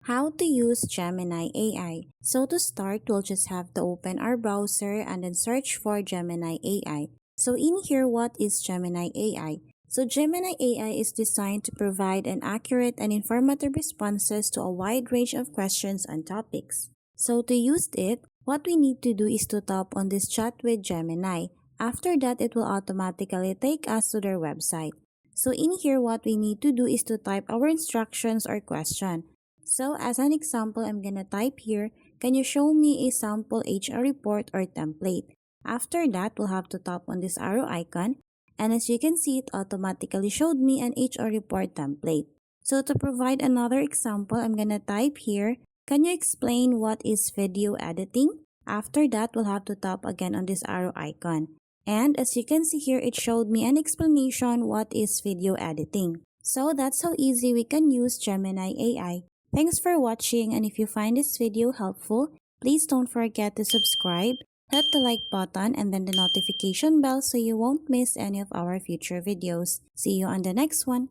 How to use Gemini AI. So to start, we'll just have to open our browser and then search for Gemini AI. So in here, what is Gemini AI? So Gemini AI is designed to provide an accurate and informative responses to a wide range of questions and topics. So to use it, what we need to do is to tap on this chat with Gemini. After that, it will automatically take us to their website. So in here, what we need to do is to type our instructions or question. So as an example, I'm gonna type here, can you show me a sample HR report or template? After that, we'll have to tap on this arrow icon, and as you can see, it automatically showed me an HR report template. So to provide another example, I'm gonna type here, can you explain what is video editing? After that, we'll have to tap again on this arrow icon. And as you can see here, it showed me an explanation what is video editing. So that's how easy we can use Gemini AI. Thanks for watching, and if you find this video helpful, please don't forget to subscribe, hit the like button and then the notification bell so you won't miss any of our future videos. See you on the next one.